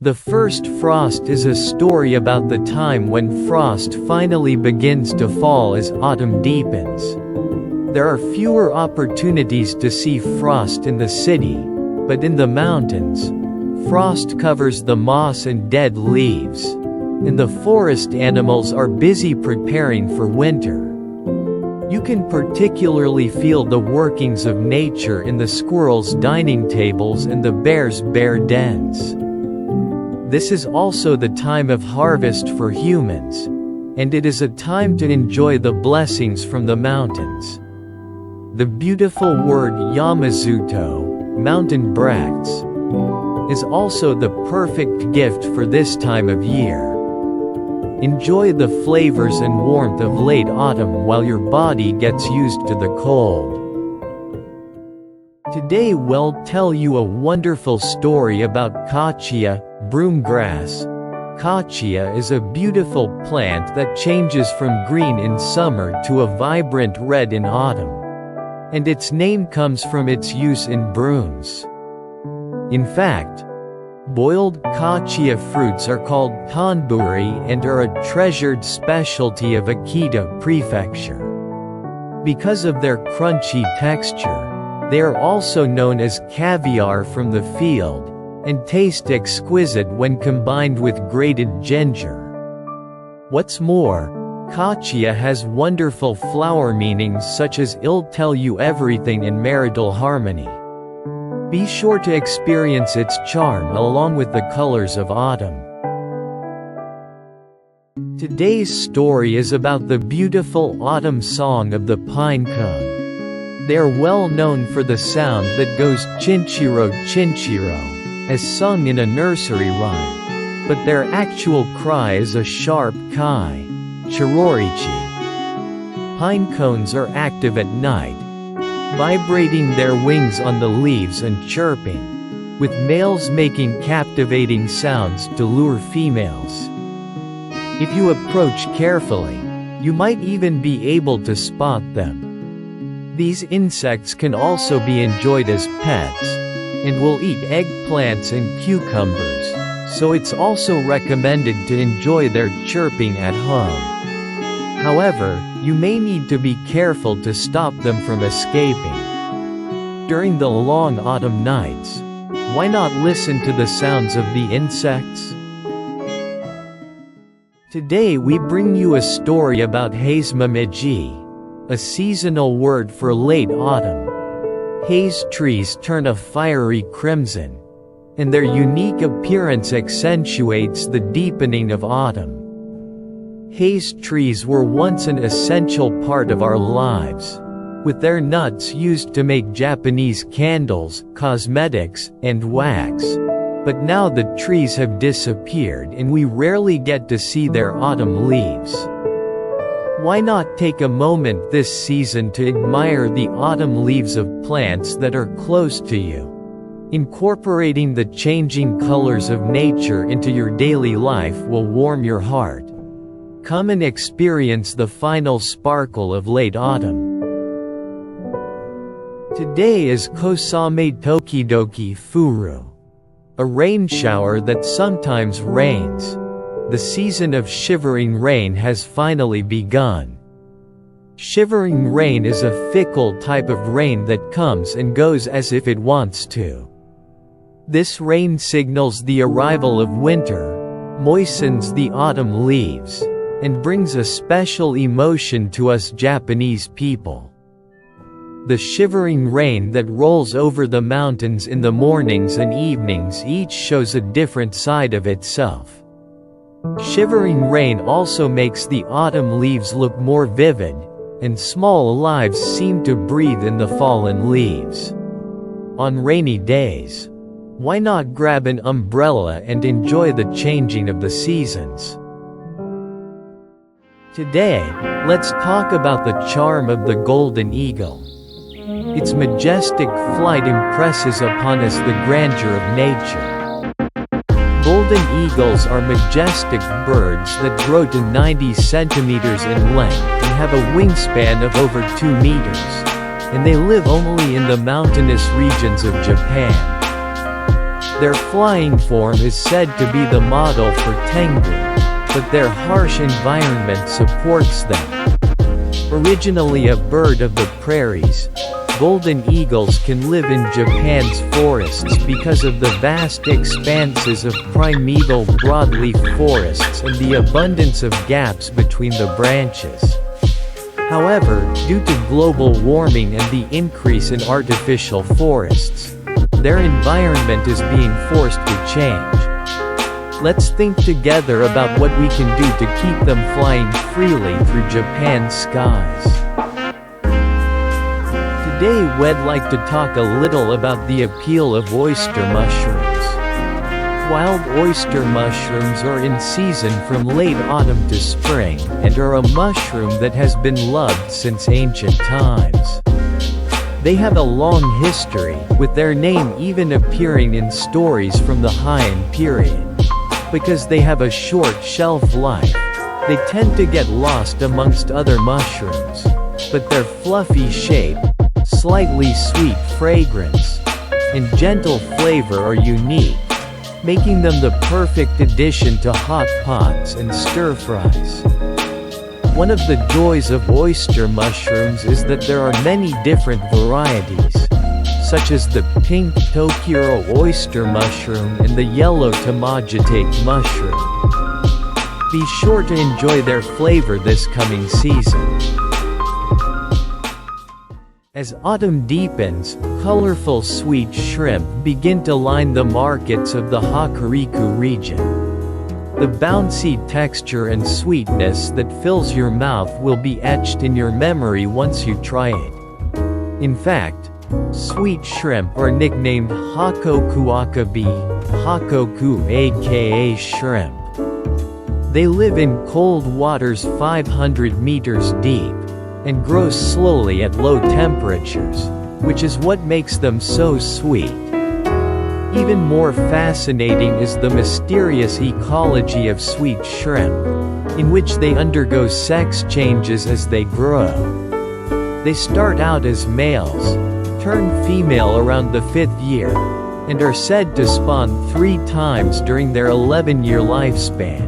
The first frost is a story about the time when frost finally begins to fall as autumn deepens. There are fewer opportunities to see frost in the city, but in the mountains, frost covers the moss and dead leaves. And the forest animals are busy preparing for winter. You can particularly feel the workings of nature in the squirrels' dining tables and the bears' bear dens. This is also the time of harvest for humans, and it is a time to enjoy the blessings from the mountains. The beautiful word yamazuto, mountain bracts, is also the perfect gift for this time of year. Enjoy the flavors and warmth of late autumn while your body gets used to the cold. Today we'll tell you a wonderful story about kachia, broom grass. Kachia is a beautiful plant that changes from green in summer to a vibrant red in autumn. And its name comes from its use in brooms. In fact, boiled kachia fruits are called tanburi and are a treasured specialty of Akita Prefecture. Because of their crunchy texture, they are also known as caviar from the field, and taste exquisite when combined with grated ginger. What's more, kachia has wonderful flower meanings such as "I'll tell you everything" and marital harmony. Be sure to experience its charm along with the colors of autumn. Today's story is about the beautiful autumn song of the pine cone. They are well known for the sound that goes chinchiro chinchiro, as sung in a nursery rhyme, but their actual cry is a sharp kai, chirorichi. Pine cones are active at night, vibrating their wings on the leaves and chirping, with males making captivating sounds to lure females. If you approach carefully, you might even be able to spot them. These insects can also be enjoyed as pets, and will eat eggplants and cucumbers, so it's also recommended to enjoy their chirping at home. However, you may need to be careful to stop them from escaping. During the long autumn nights, why not listen to the sounds of the insects? Today we bring you a story about haze-mameji, a seasonal word for late autumn. Haze trees turn a fiery crimson, and their unique appearance accentuates the deepening of autumn. Haze trees were once an essential part of our lives, with their nuts used to make Japanese candles, cosmetics, and wax. But now the trees have disappeared and we rarely get to see their autumn leaves. Why not take a moment this season to admire the autumn leaves of plants that are close to you? Incorporating the changing colors of nature into your daily life will warm your heart. Come and experience the final sparkle of late autumn. Today is Kosame Tokidoki Furu, a rain shower that sometimes rains. The season of shivering rain has finally begun. Shivering rain is a fickle type of rain that comes and goes as if it wants to. This rain signals the arrival of winter, moistens the autumn leaves, and brings a special emotion to us Japanese people. The shivering rain that rolls over the mountains in the mornings and evenings each shows a different side of itself. Shivering rain also makes the autumn leaves look more vivid, and small lives seem to breathe in the fallen leaves. On rainy days, why not grab an umbrella and enjoy the changing of the seasons? Today, let's talk about the charm of the golden eagle. Its majestic flight impresses upon us the grandeur of nature. Golden eagles are majestic birds that grow to 90 centimeters in length and have a wingspan of over 2 meters, and they live only in the mountainous regions of Japan. Their flying form is said to be the model for tengu, but their harsh environment supports them. Originally a bird of the prairies, golden eagles can live in Japan's forests because of the vast expanses of primeval broadleaf forests and the abundance of gaps between the branches. However, due to global warming and the increase in artificial forests, their environment is being forced to change. Let's think together about what we can do to keep them flying freely through Japan's skies. Today we'd like to talk a little about the appeal of oyster mushrooms. Wild oyster mushrooms are in season from late autumn to spring, and are a mushroom that has been loved since ancient times. They have a long history, with their name even appearing in stories from the Heian period. Because they have a short shelf life, they tend to get lost amongst other mushrooms. But their fluffy shape, slightly sweet fragrance, and gentle flavor are unique, making them the perfect addition to hot pots and stir-fries. One of the joys of oyster mushrooms is that there are many different varieties, such as the pink Tokiro oyster mushroom and the yellow majestic mushroom. Be sure to enjoy their flavor this coming season. As autumn deepens, colorful sweet shrimp begin to line the markets of the Hokuriku region. The bouncy texture and sweetness that fills your mouth will be etched in your memory once you try it. In fact, sweet shrimp are nicknamed Hakoku Akabi, Hakoku aka shrimp. They live in cold waters 500 meters deep, and grow slowly at low temperatures, which is what makes them so sweet. Even more fascinating is the mysterious ecology of sweet shrimp, in which they undergo sex changes as they grow. They start out as males, turn female around the 5th year, and are said to spawn 3 times during their 11-year lifespan.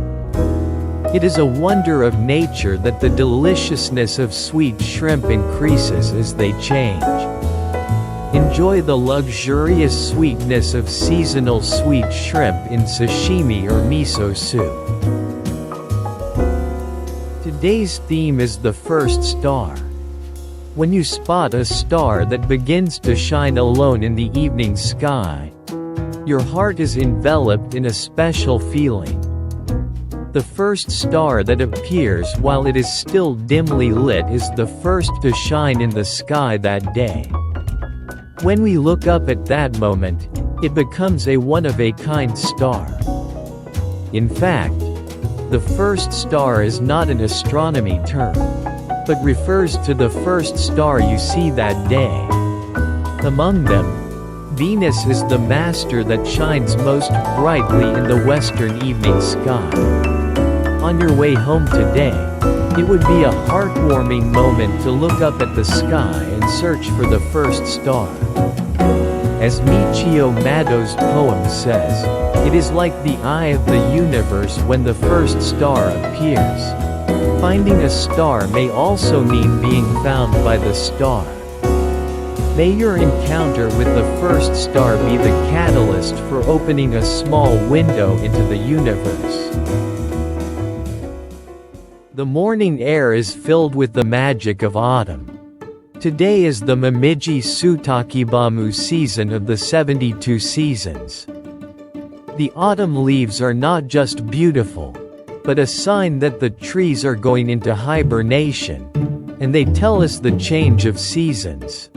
It is a wonder of nature that the deliciousness of sweet shrimp increases as they change. Enjoy the luxurious sweetness of seasonal sweet shrimp in sashimi or miso soup. Today's theme is the first star. When you spot a star that begins to shine alone in the evening sky, your heart is enveloped in a special feeling. The first star that appears while it is still dimly lit is the first to shine in the sky that day. When we look up at that moment, it becomes a one-of-a-kind star. In fact, the first star is not an astronomy term, but refers to the first star you see that day. Among them, Venus is the master that shines most brightly in the western evening sky. On your way home today, it would be a heartwarming moment to look up at the sky and search for the first star. As Michio Mado's poem says, it is like the eye of the universe when the first star appears. Finding a star may also mean being found by the star. May your encounter with the first star be the catalyst for opening a small window into the universe. The morning air is filled with the magic of autumn. Today is the Momiji Tsutakibamu season of the 72 seasons. The autumn leaves are not just beautiful, but a sign that the trees are going into hibernation, and they tell us the change of seasons.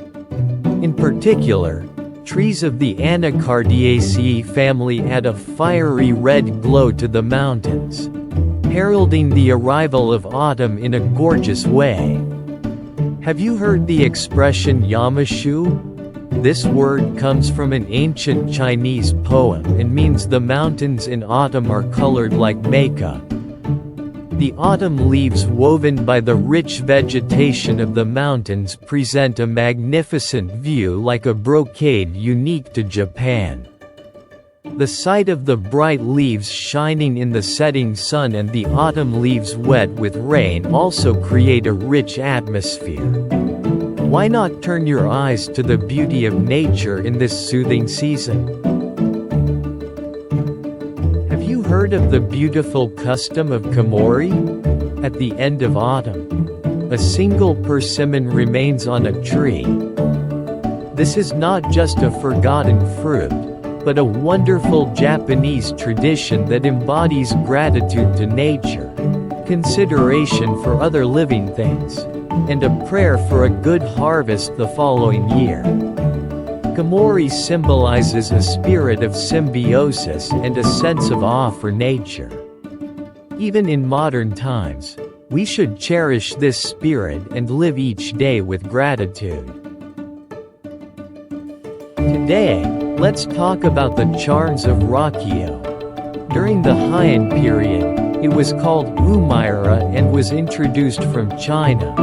In particular, trees of the Anacardiaceae family add a fiery red glow to the mountains, heralding the arrival of autumn in a gorgeous way. Have you heard the expression Yamashu? This word comes from an ancient Chinese poem and means the mountains in autumn are colored like makeup. The autumn leaves woven by the rich vegetation of the mountains present a magnificent view like a brocade unique to Japan. The sight of the bright leaves shining in the setting sun and the autumn leaves wet with rain also create a rich atmosphere. Why not turn your eyes to the beauty of nature in this soothing season? Have you heard of the beautiful custom of Komori? At the end of autumn, a single persimmon remains on a tree. This is not just a forgotten fruit, but a wonderful Japanese tradition that embodies gratitude to nature, consideration for other living things, and a prayer for a good harvest the following year. Komori symbolizes a spirit of symbiosis and a sense of awe for nature. Even in modern times, we should cherish this spirit and live each day with gratitude. Today, let's talk about the charms of Rakkyo. During the Heian period, it was called Umaira and was introduced from China,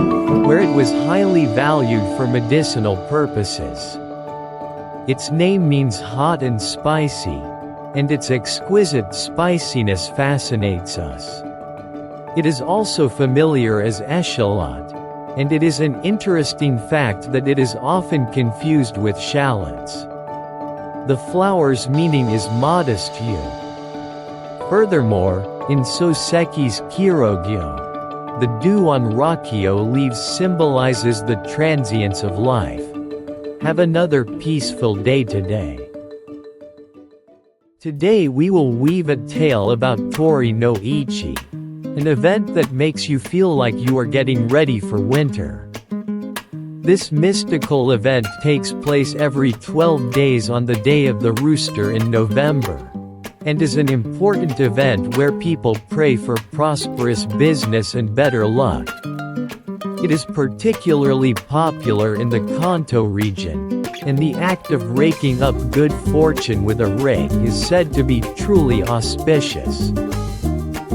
where it was highly valued for medicinal purposes. Its name means hot and spicy, and its exquisite spiciness fascinates us. It is also familiar as echalot, and it is an interesting fact that it is often confused with shallots. The flower's meaning is modest hue. Furthermore, in Soseki's Kirogyo, the dew on Rakkyo leaves symbolizes the transience of life. Have another peaceful day today. Today we will weave a tale about Tori-no-Ichi, an event that makes you feel like you are getting ready for winter. This mystical event takes place every 12 days on the Day of the Rooster in November, and is an important event where people pray for prosperous business and better luck. It is particularly popular in the Kanto region, and the act of raking up good fortune with a rake is said to be truly auspicious.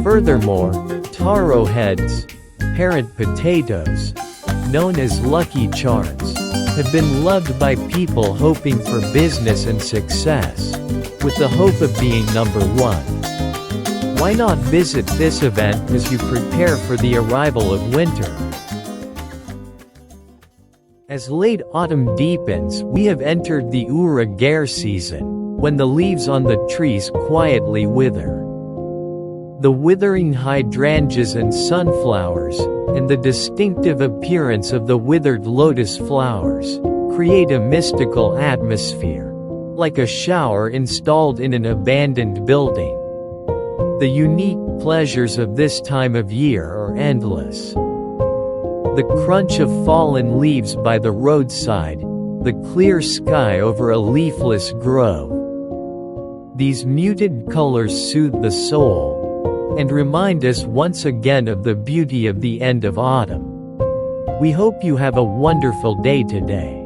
Furthermore, taro heads, parent potatoes, known as lucky charms, have been loved by people hoping for business and success, with the hope of being number one. Why not visit this event as you prepare for the arrival of winter? As late autumn deepens, we have entered the uragare season, when the leaves on the trees quietly wither. The withering hydrangeas and sunflowers, and the distinctive appearance of the withered lotus flowers, create a mystical atmosphere, like a shower installed in an abandoned building. The unique pleasures of this time of year are endless. The crunch of fallen leaves by the roadside, the clear sky over a leafless grove. These muted colors soothe the soul, and remind us once again of the beauty of the end of autumn. We hope you have a wonderful day today.